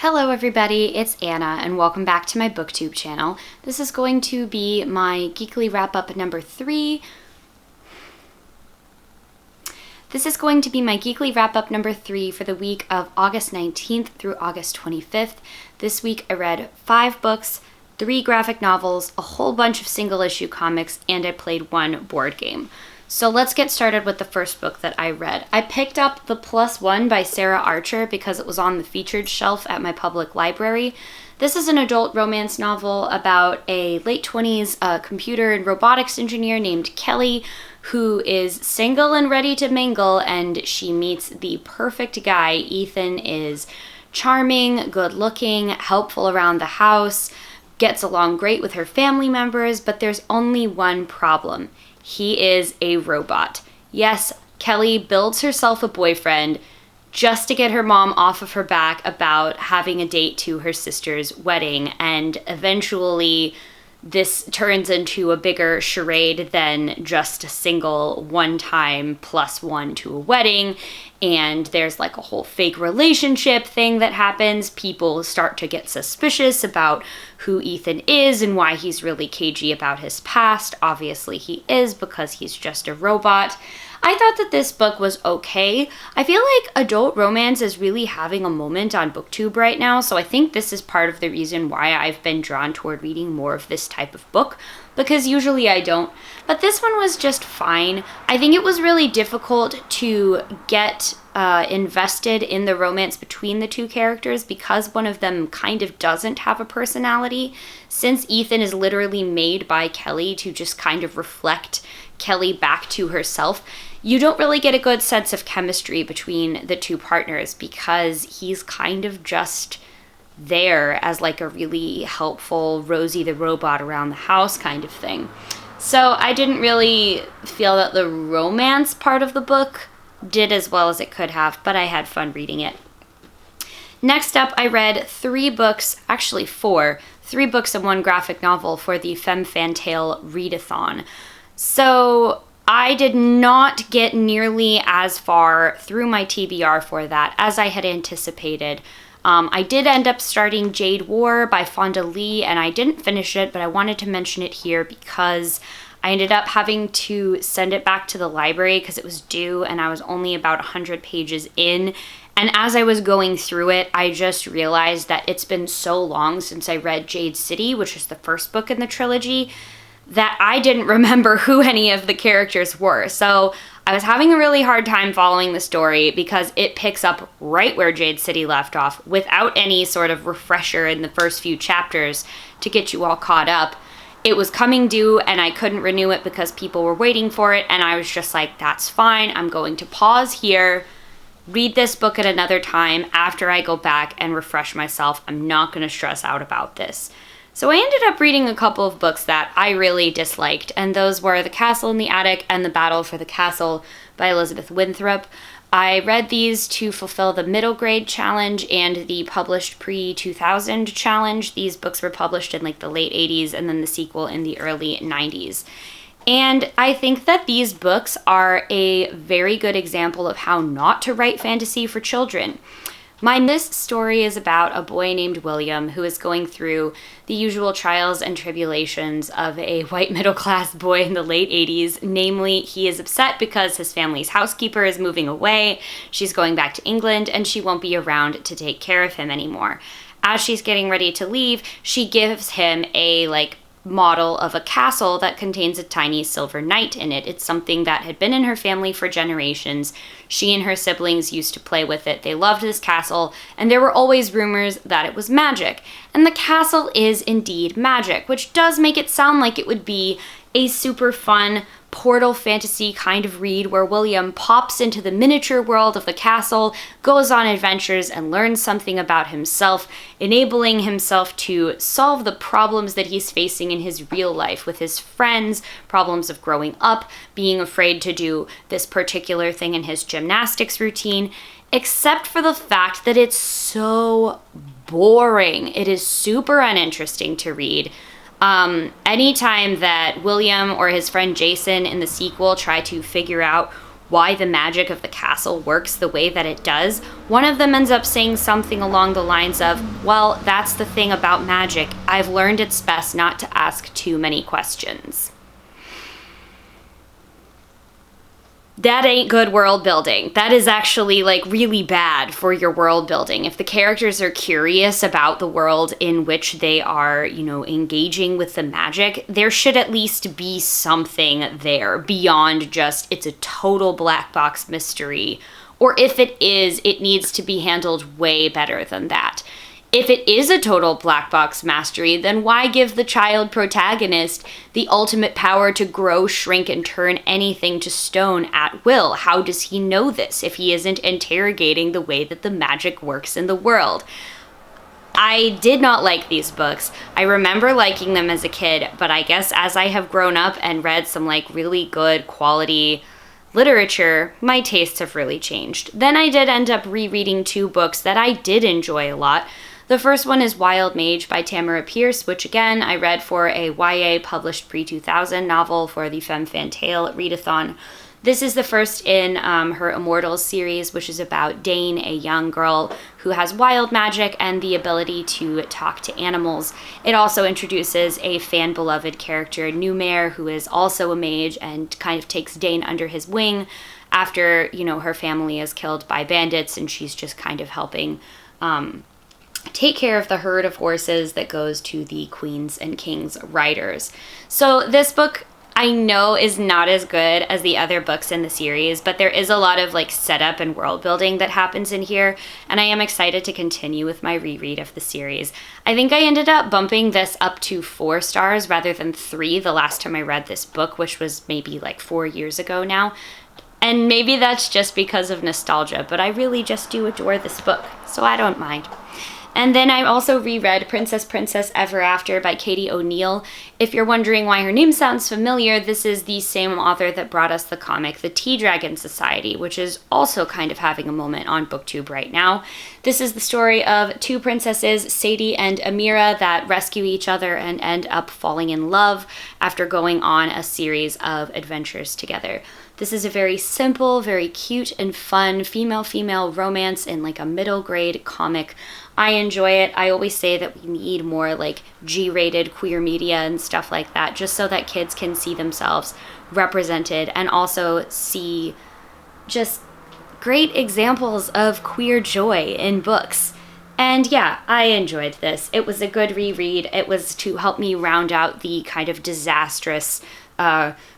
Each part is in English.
Hello everybody, it's Anna and welcome back to my booktube channel. This is going to be my Geekly Wrap-Up number 3. This is going to be my Geekly Wrap-Up number 3 for the week of August 19th through August 25th. This week I read 5 books, 3 graphic novels, a whole bunch of single-issue comics, and I played 1 board game. So let's get started with the first book that I read. I picked up The Plus One by Sarah Archer because it was on the featured shelf at my public library. This is an adult romance novel about a late 20s computer and robotics engineer named Kelly who is single and ready to mingle, and she meets the perfect guy. Ethan is charming, good-looking, helpful around the house, gets along great with her family members, but there's only one problem. He is a robot. Yes, Kelly builds herself a boyfriend just to get her mom off of her back about having a date to her sister's wedding, and eventually this turns into a bigger charade than just a single one-time +1 to a wedding, and there's like a whole fake relationship thing that happens. People start to get suspicious about who Ethan is and why he's really cagey about his past. Obviously he is, because he's just a robot. I thought that this book was okay. I feel like adult romance is really having a moment on BookTube right now, so I think this is part of the reason why I've been drawn toward reading more of this type of book, because usually I don't. But this one was just fine. I think it was really difficult to get invested in the romance between the two characters because one of them kind of doesn't have a personality. Since Ethan is literally made by Kelly to just kind of reflect Kelly back to herself, you don't really get a good sense of chemistry between the two partners because he's kind of just there as like a really helpful Rosie the robot around the house kind of thing. So I didn't really feel that the romance part of the book did as well as it could have, but I had fun reading it. Next up, I read 3 books, actually 4, 3 books and 1 graphic novel for the FemmeFanTale readathon. So I did not get nearly as far through my TBR for that as I had anticipated. I did end up starting Jade War by Fonda Lee, and I didn't finish it, but I wanted to mention it here because I ended up having to send it back to the library because it was due and I was only about 100 pages in. And as I was going through it, I just realized that it's been so long since I read Jade City, which is the first book in the trilogy, that I didn't remember who any of the characters were. So I was having a really hard time following the story because it picks up right where Jade City left off without any sort of refresher in the first few chapters to get you all caught up. It was coming due and I couldn't renew it because people were waiting for it, and I was just like, that's fine, I'm going to pause here, read this book at another time after I go back and refresh myself. I'm not going to stress out about this. So I ended up reading a couple of books that I really disliked, and those were The Castle in the Attic and The Battle for the Castle by Elizabeth Winthrop. I read these to fulfill the middle grade challenge and the published pre-2000 challenge. These books were published in like the late 80s and then the sequel in the early 90s. And I think that these books are a very good example of how not to write fantasy for children. This story is about a boy named William who is going through the usual trials and tribulations of a white middle-class boy in the late 80s. Namely, he is upset because his family's housekeeper is moving away. She's going back to England and she won't be around to take care of him anymore. As she's getting ready to leave, she gives him a model of a castle that contains a tiny silver knight in it. It's something that had been in her family for generations. She and her siblings used to play with it. They loved this castle, and there were always rumors that it was magic. And the castle is indeed magic, which does make it sound like it would be a super fun portal fantasy kind of read where William pops into the miniature world of the castle, goes on adventures, and learns something about himself, enabling himself to solve the problems that he's facing in his real life with his friends, problems of growing up, being afraid to do this particular thing in his gymnastics routine, except for the fact that it's so boring. It is super uninteresting to read. Anytime that William or his friend Jason in the sequel try to figure out why the magic of the castle works the way that it does, one of them ends up saying something along the lines of, well, that's the thing about magic. I've learned it's best not to ask too many questions. That ain't good world building. That is actually like really bad for your world building. If the characters are curious about the world in which they are, engaging with the magic, there should at least be something there beyond just it's a total black box mystery. Or if it is, it needs to be handled way better than that. If it is a total black box mastery, then why give the child protagonist the ultimate power to grow, shrink, and turn anything to stone at will? How does he know this if he isn't interrogating the way that the magic works in the world? I did not like these books. I remember liking them as a kid, but I guess as I have grown up and read some really good quality literature, my tastes have really changed. Then I did end up rereading 2 books that I did enjoy a lot. The first one is Wild Mage by Tamara Pierce, which again, I read for a YA published pre-2000 novel for the FemmeFanTale readathon. This is the first in her Immortals series, which is about Dane, a young girl who has wild magic and the ability to talk to animals. It also introduces a fan-beloved character, Numair, who is also a mage and kind of takes Dane under his wing after, her family is killed by bandits, and she's just kind of helping take care of the herd of horses that goes to the Queens and Kings riders. So this book, I know, is not as good as the other books in the series, but there is a lot of setup and world building that happens in here, and I am excited to continue with my reread of the series. I think I ended up bumping this up to 4 stars rather than 3 the last time I read this book, which was maybe 4 years ago now. And maybe that's just because of nostalgia, but I really just do adore this book, so I don't mind. And then I also reread Princess Ever After by Katie O'Neill. If you're wondering why her name sounds familiar, this is the same author that brought us the comic The Tea Dragon Society, which is also kind of having a moment on BookTube right now. This is the story of 2 princesses, Sadie and Amira, that rescue each other and end up falling in love after going on a series of adventures together. This is a very simple, very cute and fun female-female romance in a middle grade comic. I enjoy it. I always say that we need more G-rated queer media and stuff like that, just so that kids can see themselves represented and also see just great examples of queer joy in books. And yeah, I enjoyed this. It was a good reread. It was to help me round out the kind of disastrous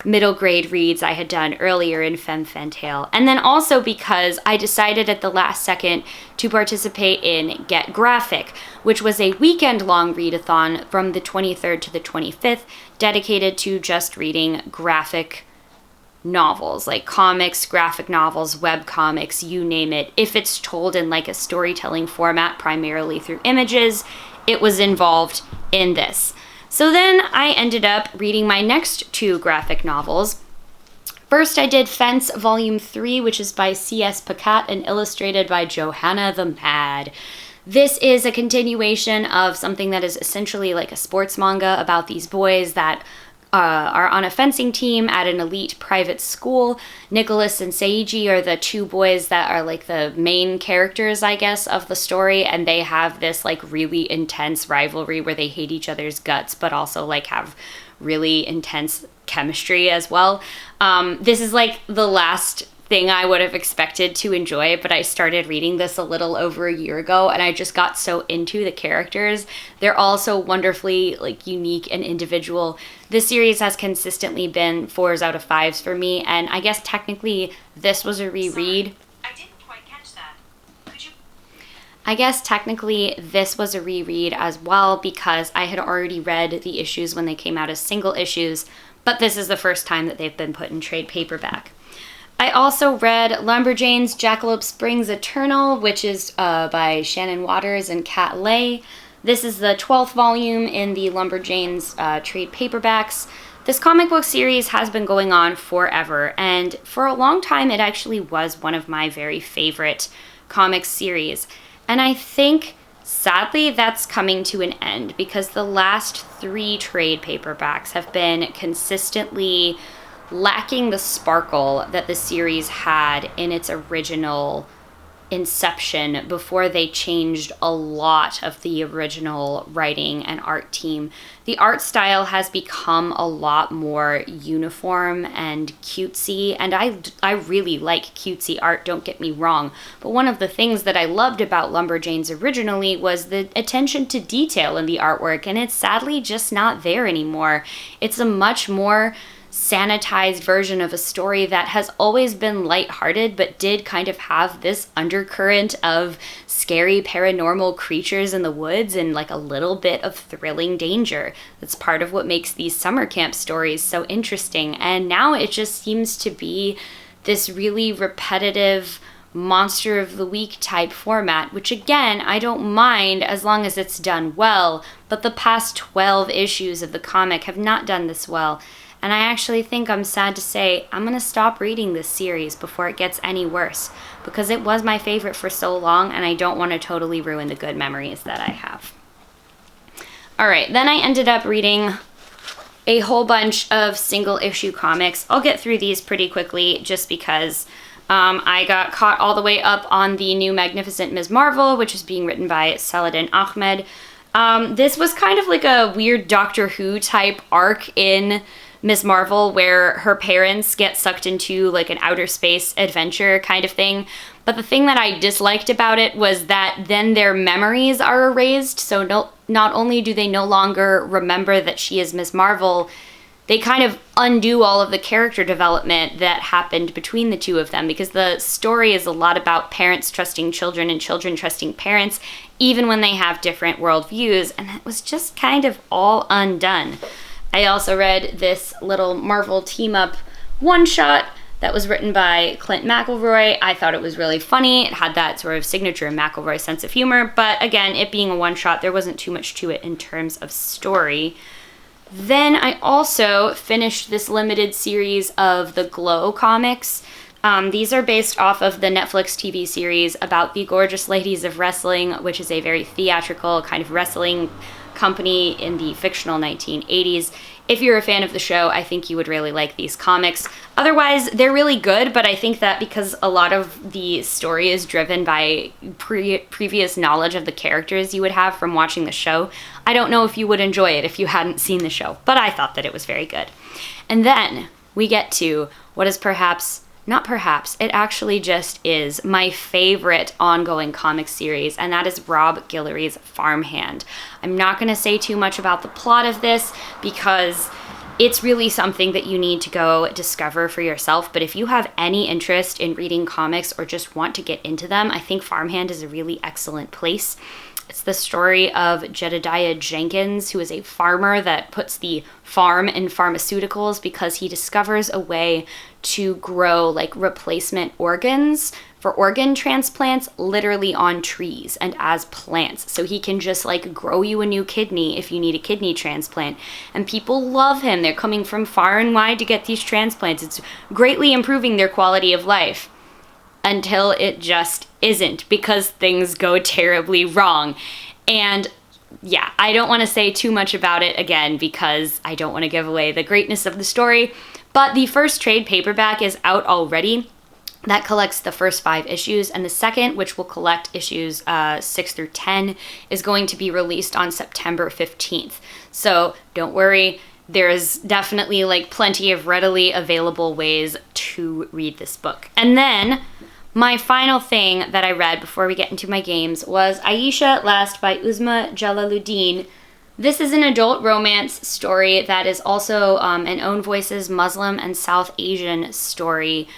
middle grade reads I had done earlier in FemmeFanTale. And then also because I decided at the last second to participate in Get Graphic, which was a weekend-long readathon from the 23rd to the 25th, dedicated to just reading graphic novels, comics, graphic novels, web comics, you name it. If it's told in a storytelling format, primarily through images, it was involved in this. So then I ended up reading my next 2 graphic novels. First, I did Fence Volume 3, which is by C.S. Pacat and illustrated by Johanna the Mad. This is a continuation of something that is essentially a sports manga about these boys that are on a fencing team at an elite private school. Nicholas and Seiji are the 2 boys that are the main characters, I guess, of the story, and they have this really intense rivalry where they hate each other's guts, but also have really intense chemistry as well. This is the last thing I would have expected to enjoy, but I started reading this a little over a year ago, and I just got so into the characters. They're all so wonderfully unique and individual. This series has consistently been 4s out of 5s for me, and I guess technically this was a reread. Sorry, I didn't quite catch that. Could you? I guess technically this was a reread as well because I had already read the issues when they came out as single issues, but this is the first time that they've been put in trade paperback. I also read Lumberjanes Jackalope Springs Eternal, which is by Shannon Waters and Kat Lay. This is the 12th volume in the Lumberjanes trade paperbacks. This comic book series has been going on forever, and for a long time it actually was one of my very favorite comic series. And I think, sadly, that's coming to an end because the last 3 trade paperbacks have been consistently lacking the sparkle that the series had in its original inception before they changed a lot of the original writing and art team. The art style has become a lot more uniform and cutesy, and I really like cutesy art, don't get me wrong, but one of the things that I loved about Lumberjanes originally was the attention to detail in the artwork, and it's sadly just not there anymore. It's a much more sanitized version of a story that has always been lighthearted, but did kind of have this undercurrent of scary paranormal creatures in the woods and like a little bit of thrilling danger. That's part of what makes these summer camp stories so interesting. And now it just seems to be this really repetitive monster of the week type format, which again, I don't mind as long as it's done well, but the past 12 issues of the comic have not done this well. And I actually think, I'm sad to say, I'm going to stop reading this series before it gets any worse, because it was my favorite for so long, and I don't want to totally ruin the good memories that I have. All right, then I ended up reading a whole bunch of single issue comics. I'll get through these pretty quickly just because I got caught all the way up on the new Magnificent Ms. Marvel, which is being written by Saladin Ahmed. This was kind of like a weird Doctor Who type arc in Ms. Marvel where her parents get sucked into like an outer space adventure kind of thing. But the thing that I disliked about it was that then their memories are erased. So not only do they no longer remember that she is Ms. Marvel, they kind of undo all of the character development that happened between the two of them, because the story is a lot about parents trusting children and children trusting parents, even when they have different worldviews. And it was just kind of all undone. I also read this little Marvel team-up one-shot that was written by Clint McElroy. I thought it was really funny. It had that sort of signature McElroy sense of humor, but again, it being a one-shot, there wasn't too much to it in terms of story. Then I also finished this limited series of the Glow comics. These are based off of the Netflix TV series about the Gorgeous Ladies of Wrestling, which is a very theatrical kind of wrestling company in the fictional 1980s. If you're a fan of the show, I think you would really like these comics. Otherwise, they're really good, but I think that because a lot of the story is driven by previous knowledge of the characters you would have from watching the show, I don't know if you would enjoy it if you hadn't seen the show, but I thought that it was very good. And then we get to what is it actually just is my favorite ongoing comic series, and that is Rob Guillory's Farmhand. I'm not going to say too much about the plot of this because it's really something that you need to go discover for yourself, but if you have any interest in reading comics or just want to get into them, I think Farmhand is a really excellent place. It's the story of Jedediah Jenkins, who is a farmer that puts the farm in pharmaceuticals because he discovers a way to grow like replacement organs for organ transplants literally on trees and as plants. So he can just like grow you a new kidney if you need a kidney transplant. And people love him. They're coming from far and wide to get these transplants. It's greatly improving their quality of life. Until it just isn't, because things go terribly wrong. And yeah, I don't want to say too much about it again because I don't want to give away the greatness of the story, but the first trade paperback is out already. That collects the first 5 issues, and the second, which will collect issues 6 through 10, is going to be released on September 15th. So don't worry, there's definitely like plenty of readily available ways to read this book. And then my final thing that I read before we get into my games was Aisha Last by Uzma Jalaluddin. This is an adult romance story that is also an Own Voices Muslim and South Asian story,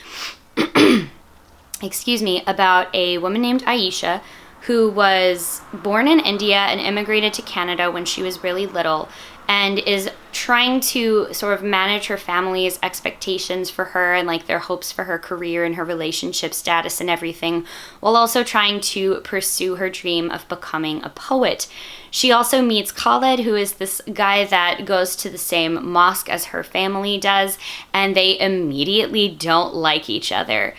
about a woman named Aisha who was born in India and immigrated to Canada when she was really little, and is trying to sort of manage her family's expectations for her and like their hopes for her career and her relationship status and everything, while also trying to pursue her dream of becoming a poet. She also meets Khaled, who is this guy that goes to the same mosque as her family does, and they immediately don't like each other.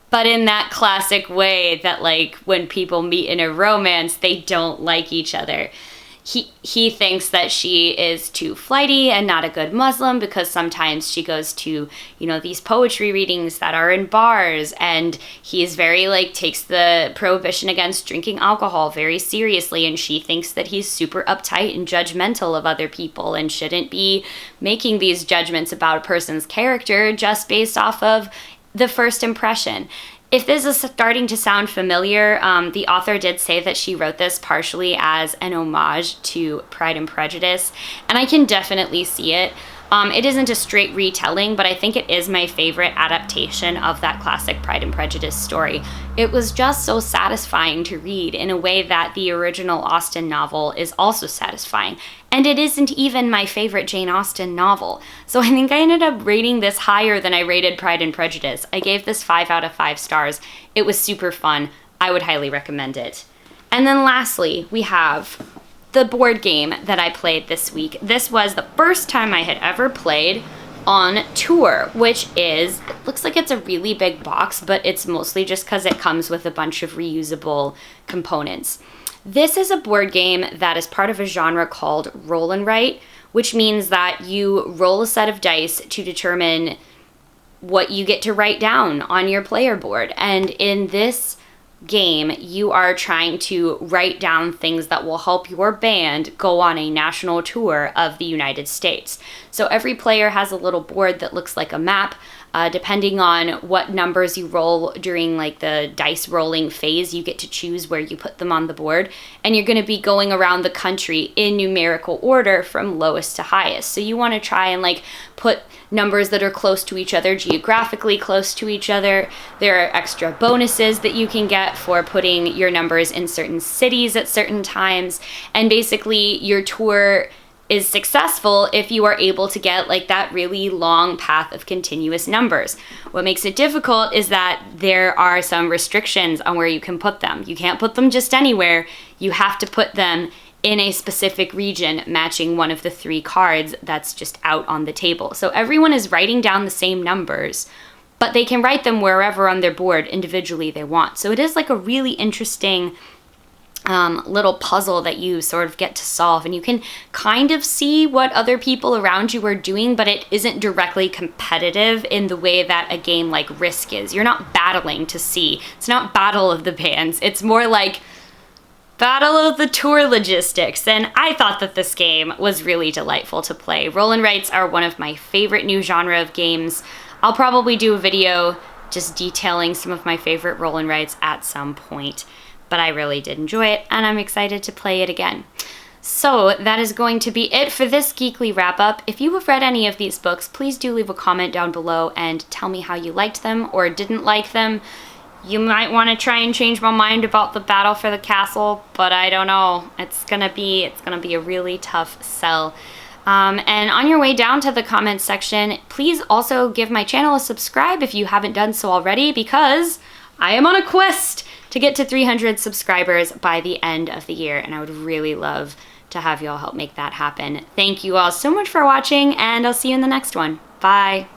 But in that classic way that like when people meet in a romance, they don't like each other. he thinks that she is too flighty and not a good Muslim because sometimes she goes to, you know, these poetry readings that are in bars, and he is very like takes the prohibition against drinking alcohol very seriously, and she thinks that he's super uptight and judgmental of other people and shouldn't be making these judgments about a person's character just based off of the first impression. If this is starting to sound familiar, the author did say that she wrote this partially as an homage to Pride and Prejudice, and I can definitely see it. It isn't a straight retelling, but I think it is my favorite adaptation of that classic Pride and Prejudice story. It was just so satisfying to read in a way that the original Austen novel is also satisfying. And it isn't even my favorite Jane Austen novel. So I think I ended up rating this higher than I rated Pride and Prejudice. I gave this 5 out of 5 stars. It was super fun. I would highly recommend it. And then lastly, we have the board game that I played this week. This was the first time I had ever played on tour, which is, it looks like it's a really big box, but it's mostly just because it comes with a bunch of reusable components. This is a board game that is part of a genre called roll and write, which means that you roll a set of dice to determine what you get to write down on your player board. And in this game, you are trying to write down things that will help your band go on a national tour of the United States. So every player has a little board that looks like a map. Depending on what numbers you roll during like the dice rolling phase, you get to choose where you put them on the board. And you're going to be going around the country in numerical order from lowest to highest. So you want to try and like put numbers that are close to each other, geographically close to each other. There are extra bonuses that you can get for putting your numbers in certain cities at certain times. And basically your tour is successful if you are able to get like that really long path of continuous numbers. What makes it difficult is that there are some restrictions on where you can put them. You can't put them just anywhere. You have to put them in a specific region matching one of the 3 cards that's just out on the table. So everyone is writing down the same numbers, but they can write them wherever on their board individually they want. So it is like a really interesting little puzzle that you sort of get to solve, and you can kind of see what other people around you are doing, but it isn't directly competitive in the way that a game like Risk is. You're not battling to see. It's not Battle of the Bands. It's more like Battle of the Tour logistics, and I thought that this game was really delightful to play. Roll and writes are one of my favorite new genre of games. I'll probably do a video just detailing some of my favorite roll and writes at some point. But I really did enjoy it, and I'm excited to play it again. So that is going to be it for this Geekly Wrap-Up. If you have read any of these books, please do leave a comment down below and tell me how you liked them or didn't like them. You might want to try and change my mind about the battle for the castle, but I don't know. It's gonna be a really tough sell. And on your way down to the comments section, please also give my channel a subscribe if you haven't done so already, because I am on a quest to get to 300 subscribers by the end of the year, and I would really love to have you all help make that happen. Thank you all so much for watching, and I'll see you in the next one. Bye.